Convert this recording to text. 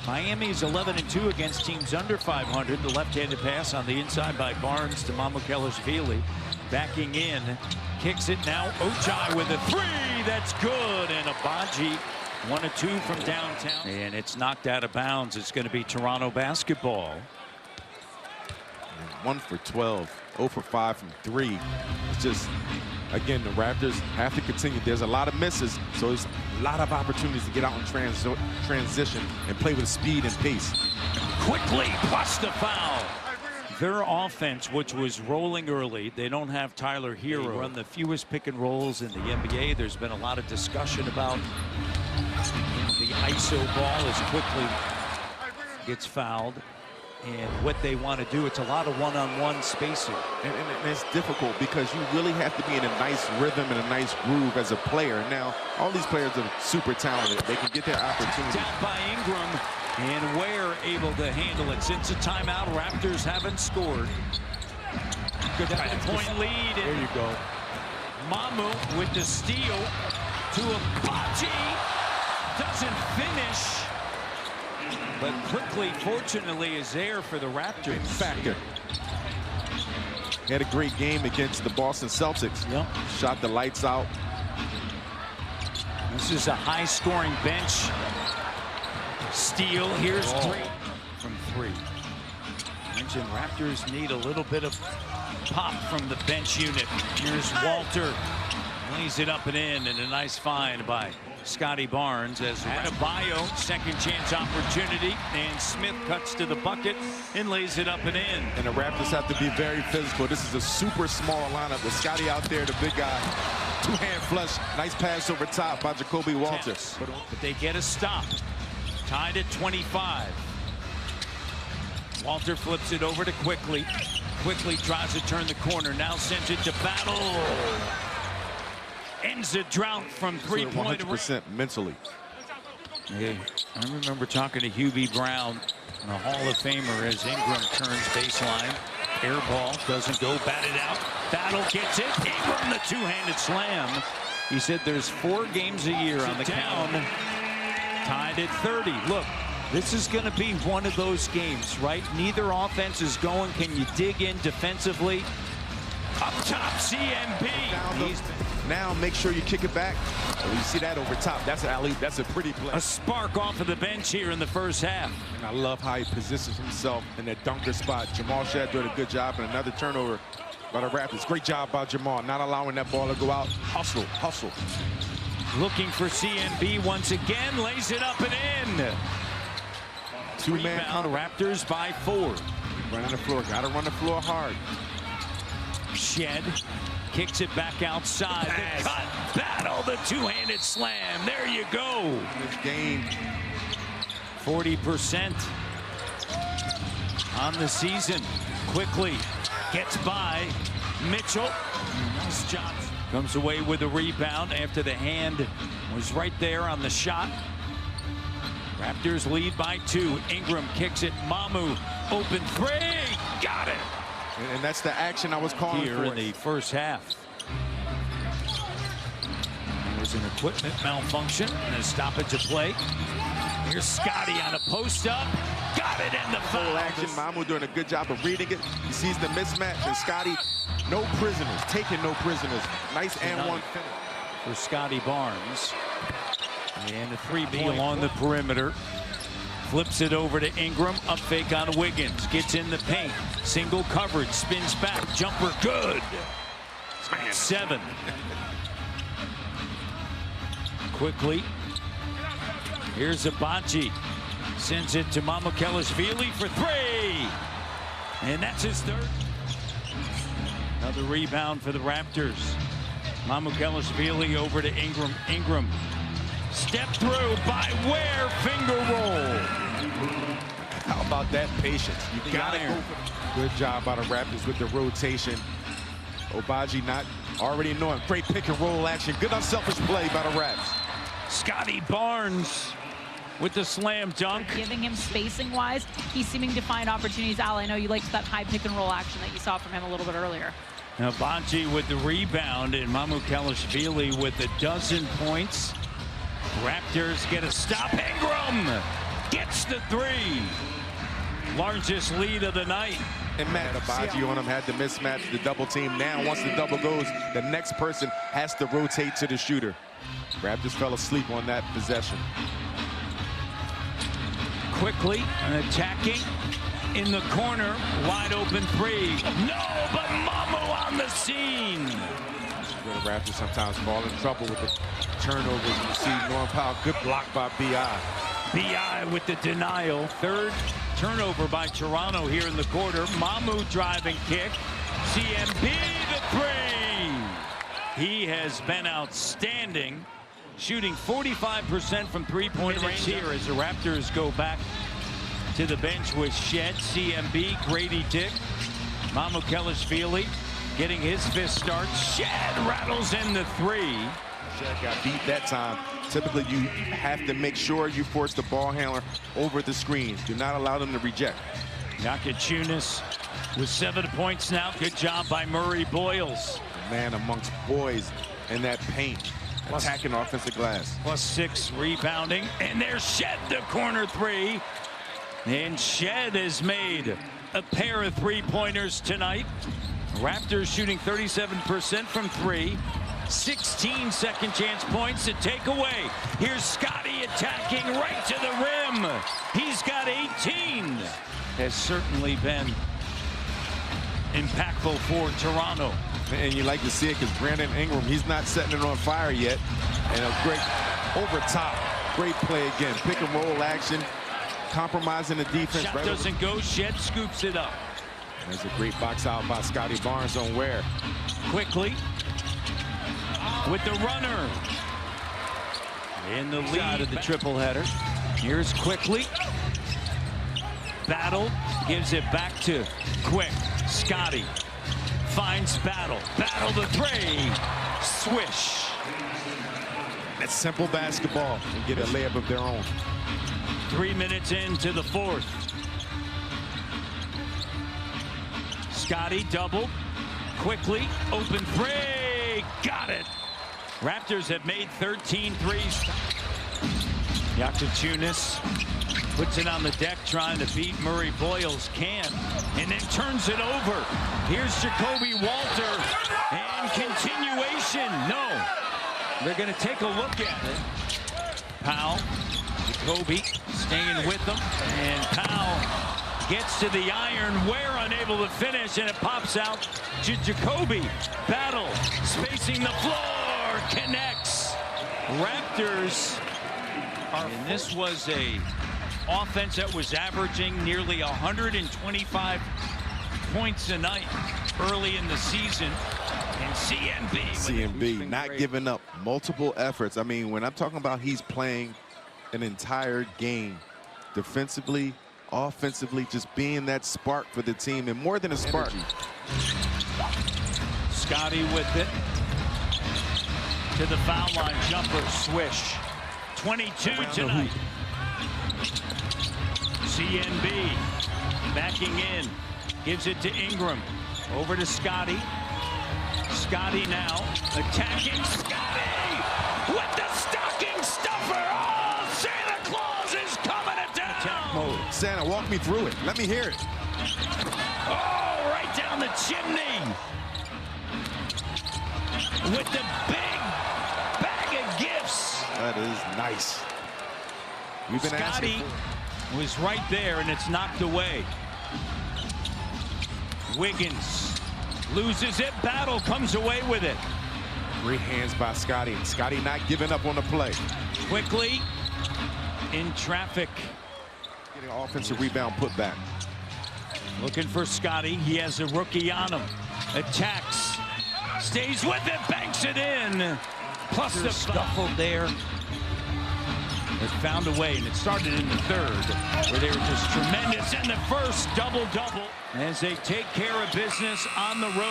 Miami's 11-2 against teams under 500. The left-handed pass on the inside by Barnes to Mamukelashvili. Backing in, kicks it now. Ochai with a three. That's good. And Abaji, 1 of 2 from downtown. And it's knocked out of bounds. It's going to be Toronto basketball. 1 for 12, 0 for 5 from 3. It's just, again, the Raptors have to continue. There's a lot of misses, so there's a lot of opportunities to get out in transition and play with speed and pace. Quickly, plus the foul. Their offense, which was rolling early, they don't have Tyler Hero. They run the fewest pick and rolls in the NBA. There's been a lot of discussion about the ISO ball as quickly gets fouled. And what they want to do, it's a lot of one-on-one spacing. And it's difficult because you really have to be in a nice rhythm and a nice groove as a player. Now, all these players are super talented. They can get their opportunity. Down by Ingram, and Ware able to handle it. Since a timeout, Raptors haven't scored. Good 10-point lead. There you go. Mamu with the steal to Abaji. Doesn't finish. But quickly, fortunately, is there for the Raptors. Factor. He had a great game against the Boston Celtics. Yep. Shot the lights out. This is a high-scoring bench. Steal. Here's three from 3. Mentioned Raptors need a little bit of pop from the bench unit. Here's Walter. Lays it up and in, and a nice find by Scotty Barnes as Adebayo, second chance opportunity, and Smith cuts to the bucket and lays it up and in. And the Raptors have to be very physical. This is a super small lineup with Scotty out there, the big guy. Two-hand flush, nice pass over top by Jacoby Walter. But they get a stop. Tied at 25. Walter flips it over to Quickly. Quickly tries to turn the corner. Now sends it to Battle. Ends a drought from 3-point. 100% mentally. Yeah, I remember talking to Hubie Brown, a Hall of Famer, as Ingram turns baseline. Air ball doesn't go, batted out. Battle gets it. Ingram, the two-handed slam. He said there's 4 games a year on the count. Tied at 30. Look, this is going to be one of those games, right? Neither offense is going. Can you dig in defensively? Up top, CMB. Now make sure you kick it back. Oh, you see that over top. That's an alley. That's a pretty play. A spark off of the bench here in the first half. And I love how he positions himself in that dunker spot. Jamal Shad did a good job, and another turnover by the Raptors. Great job by Jamal, not allowing that ball to go out. Hustle, hustle. Looking for CMB once again. Lays it up and in. Two-man counter. Raptors by 4. Running the floor. Got to run the floor hard. Shed kicks it back outside. The cut, Battle, the two-handed slam. There you go. Good game. 40% on the season. Quickly gets by Mitchell. Nice job. Comes away with a rebound after the hand was right there on the shot. Raptors lead by 2. Ingram kicks it. Mamu, open 3. Got it. And that's the action I was calling here for in the first half. There was an equipment malfunction and a stoppage of play. Here's Scotty on a post-up. Got it in the foul. Action. Mamu doing a good job of reading it. He sees the mismatch, and Scotty, no prisoners, taking no prisoners. Nice and one finish for Scotty Barnes. And a 3B along the perimeter. Flips it over to Ingram. Up fake on Wiggins. Gets in the paint. Single coverage. Spins back. Jumper good. 7. Quickly. Here's Abaji. Sends it to Mamukelashvili for 3. And that's his 3rd. Another rebound for the Raptors. Mamukelashvili over to Ingram. Ingram. Step through by Ware. Finger roll. How about that patience? You got to go for it. Good job by the Raptors with the rotation. Abaji not already knowing. Great pick and roll action. Good unselfish play by the Raps. Scotty Barnes with the slam dunk. Giving him spacing-wise, he's seeming to find opportunities. Al, I know you liked that high pick and roll action that you saw from him a little bit earlier. Now Abaji with the rebound, and Mamukelashvili with a 12 points. Raptors get a stop. Ingram gets the three. Largest lead of the night. And Matt Abaji on him, had to mismatch the double team. Now, once the double goes, the next person has to rotate to the shooter. Raptors fell asleep on that possession. Quickly attacking in the corner, wide open three. No, but Mamu on the scene. The Raptors sometimes fall in trouble with the turnovers. You see Norman Powell, good block by B.I. B.I. with the denial. Third turnover by Toronto here in the quarter. Mamu driving kick. CMB the three. He has been outstanding, shooting 45% from three-point range here as the Raptors go back to the bench with Shed, CMB, Grady Dick, Mamu Kelishvili getting his fifth start. Shed rattles in the three. Shed got beat that time. Typically, you have to make sure you force the ball handler over the screens. Do not allow them to reject. Nakachunas with 7 points now. Good job by Murray Boyles. The man amongst boys in that paint, attacking offensive glass. +6 rebounding. And there's Shed, the corner three. And Shed has made a pair of three-pointers tonight. Raptors shooting 37% from three. 16 second chance points to take away. Here's Scotty attacking right to the rim. He's got 18. Has certainly been impactful for Toronto. And you like to see it because Brandon Ingram, he's not setting it on fire yet. And a great over top, great play again. Pick and roll action, compromising the defense. Shot doesn't go, Shed scoops it up. There's a great box out by Scotty Barnes on Ware. Quickly with the runner. In the lead of the triple header. Here's Quickly. Battle gives it back to Quick. Scotty finds Battle. Battle the three. Swish. That's simple basketball and get a layup of their own. 3 minutes into the fourth. Scotty doubled. Quickly open three. Got it. Raptors have made 13 threes. Nakachunas puts it on the deck trying to beat Murray Boyles. Can't. And then turns it over. Here's Jacoby Walter. And continuation. No. They're going to take a look at it. Powell. Jacoby staying with them. And Powell gets to the iron. Ware unable to finish. And it pops out to Jacoby. Battle. Spacing the floor. Connects. Raptors. And this was a offense that was averaging nearly 125 points a night early in the season. And CMB not giving up multiple efforts. I mean, when I'm talking about he's playing an entire game defensively, offensively, just being that spark for the team, and more than a spark. Scotty with it. To the foul line, jumper, swish. 22 tonight. CNB backing in, gives it to Ingram. Over to Scotty. Scotty now attacking. Scotty with the stocking stuffer. Oh, Santa Claus is coming it down. Attack mode. Santa, walk me through it. Let me hear it. Oh, right down the chimney. With the big bag of gifts. That is nice. We've been Scotty was right there, and it's knocked away. Wiggins loses it. Battle comes away with it. Great hands by Scotty. Scotty not giving up on the play. Quickly in traffic. Getting an offensive rebound put back. Looking for Scotty. He has a rookie on him. Attacks. Stays with it. Banks it in. Plus the scuffle there. They found a way, and it started in the third, where they were just tremendous in the first double-double as they take care of business on the road.